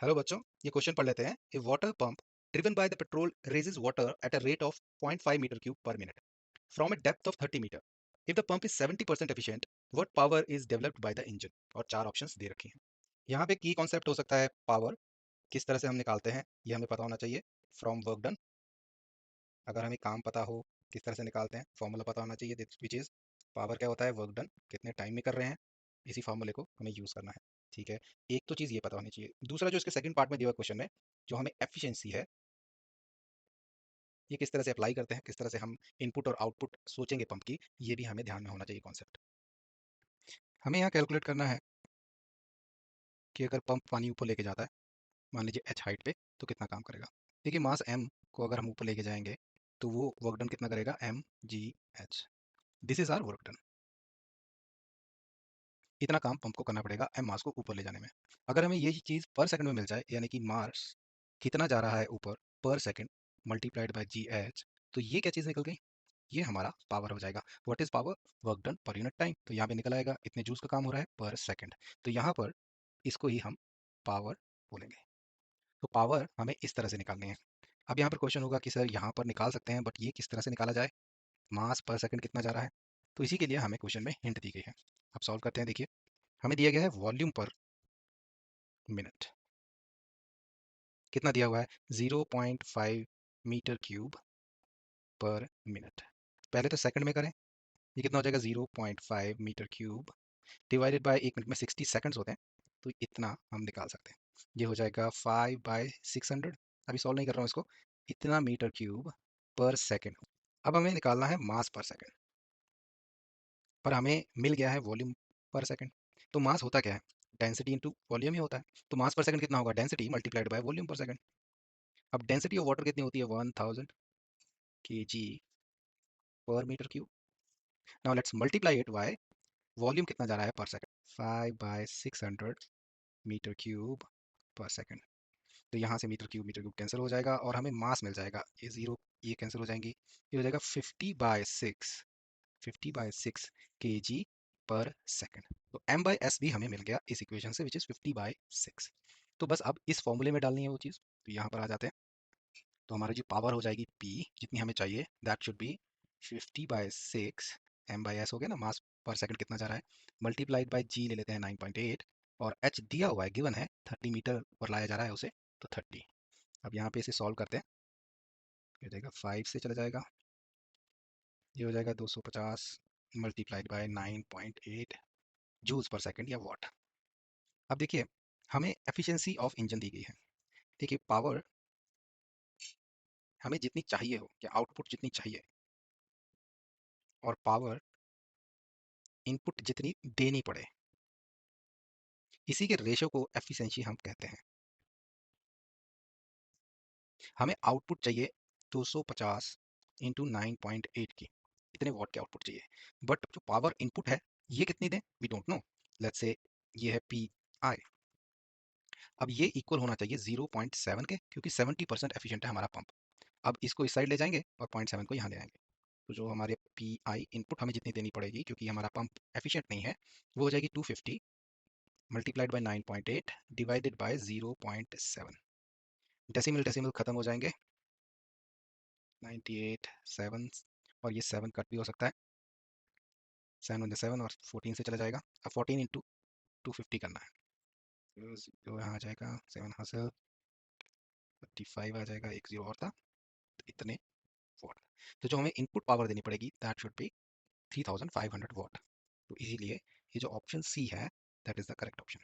Hello बच्चों, ये question पढ़ लेते हैं। A water pump driven by the petrol raises water at a rate of 0.5 metre cube per minute from a depth of 30 metre. If the pump is 70% efficient, what power is developed by the engine? और चार options दे रखे हैं। यहाँ पे की concept हो सकता है पावर, किस तरह से हम निकालते हैं ये हमें पता होना चाहिए। फ्रॉम वर्क डन, अगर हमें काम पता हो किस तरह से निकालते हैं, फॉर्मूला पता होना चाहिए विच इज पावर क्या होता है, वर्क डन कितने टाइम में कर रहे हैं, इसी फॉर्मूले को हमें यूज़ करना है। ठीक है, एक तो चीज़ ये पता होनी चाहिए। दूसरा जो इसके सेकंड पार्ट में दिया हुआ क्वेश्चन में जो हमें एफिशिएंसी है, ये किस तरह से अप्लाई करते हैं, किस तरह से हम इनपुट और आउटपुट सोचेंगे पंप की, ये भी हमें ध्यान में होना चाहिए कॉन्सेप्ट। हमें यहाँ कैलकुलेट करना है कि अगर पंप पानी ऊपर लेके जाता है, मान लीजिए एच हाइट पे, तो कितना काम करेगा। देखिए मास एम को अगर हम ऊपर लेके जाएंगे तो वो वर्क डन कितना करेगा, M G H. This is our work done. इतना काम पंप को करना पड़ेगा एम मास को ऊपर ले जाने में। अगर हमें ये चीज़ पर सेकंड में मिल जाए, यानी कि मास कितना जा रहा है ऊपर पर second multiplied by ji H, तो ये क्या चीज़ निकल गई, ये हमारा पावर हो जाएगा। What is power, work done per unit time. तो यहाँ पे निकल आएगा इतने जूल्स का काम हो रहा है पर सेकंड। तो यहाँ पर इसको ही हम पावर बोलेंगे। तो पावर हमें इस तरह से निकालनी है। अब यहाँ पर क्वेश्चन होगा कि सर यहाँ पर निकाल सकते हैं, बट ये किस तरह से निकाला जाए, मास पर सेकंड कितना जा रहा है। तो इसी के लिए हमें क्वेश्चन में हिंट दी गई है। अब सॉल्व करते हैं। देखिए हमें दिया गया है वॉल्यूम पर मिनट, कितना दिया हुआ है, 0.5 मीटर क्यूब पर मिनट। पहले तो सेकंड में करें, ये कितना हो जाएगा, 0.5 metre cube divided by 1 minute में 60 सेकंड्स होते हैं, तो इतना हम निकाल सकते हैं। ये हो जाएगा 5/600। अभी सॉल्व नहीं कर रहा हूँ इसको। इतना मीटर क्यूब पर सेकंड। अब हमें निकालना है मास पर सेकंड, पर हमें मिल गया है वॉल्यूम पर सेकंड। तो मास होता क्या है, डेंसिटी इंटू वॉल्यूम ही होता है। तो मास पर सेकंड कितना होगा, डेंसिटी मल्टीप्लाइड बाय वॉल्यूम पर सेकंड। अब डेंसिटी ऑफ वाटर कितनी होती है, 1000 के जी पर metre cube. Now let's multiply it by volume कितना जा रहा है पर सेकंड, 5/600 मीटर क्यूब पर सेकंड। तो यहाँ से मीटर क्यूब कैंसिल हो जाएगा और हमें मास मिल जाएगा, ये जीरो ये कैंसिल हो जाएंगी, ये हो जाएगा 50/6 के जी पर सेकंड। तो एम बाई एस भी हमें मिल गया इस इक्वेशन से, विच इज 50/6। तो बस अब इस फॉर्मूले में डालनी है वो चीज़। तो यहाँ पर आ जाते हैं, तो हमारी जो पावर हो जाएगी P, जितनी हमें चाहिए, that should be 50/6 M by S हो गया ना, मास पर सेकंड कितना जा रहा है, मल्टीप्लाइड बाई जी ले लेते हैं 9.8, और एच दिया हुआ है, गिवन है 30 मीटर पर लाया जा रहा है उसे, तो 30। अब यहाँ पे इसे सॉल्व करते हैं, ये हो जाएगा 5 से चला जाएगा, ये हो जाएगा 250 मल्टीप्लाइड बाय 9.8 जूल्स पर सेकंड या वाट। अब देखिए हमें एफिशिएंसी ऑफ इंजन दी गई है। देखिए पावर हमें जितनी चाहिए हो, या आउटपुट जितनी चाहिए, और पावर इनपुट जितनी देनी पड़े, इसी के रेशो को एफिशिएंसी हम कहते हैं। हमें आउटपुट चाहिए 250 इंटू 9.8 की, इतने वॉट के आउटपुट चाहिए, बट जो पावर इनपुट है ये कितनी दें, we don't know. Let's say ये है पी आई। अब ये इक्वल होना चाहिए 0.7 के, क्योंकि 70% एफिशिएंट है हमारा पंप। अब इसको इस साइड ले जाएंगे और 0.7 को यहाँ ले आएंगे, तो जो हमारे पी आई इनपुट हमें जितनी देनी पड़ेगी, क्योंकि हमारा पंप एफिशिएंट नहीं है, वो हो जाएगी 250 multiplied by 9.8 divided by 0.7। Decimal decimal खत्म हो जाएंगे, 98 7, और ये 7 कट भी हो सकता है, 7 और 14 से चला जाएगा। अब 14 इंटू 250 करना है, तो यहाँ आ जाएगा 7 हासिल, 55 आ जाएगा, एक जीरो और था, तो इतने वॉट। तो जो हमें इनपुट पावर देनी पड़ेगी, दैट शुड बी 3500 वॉट। तो इसीलिए ये जो ऑप्शन सी है, that is the correct option.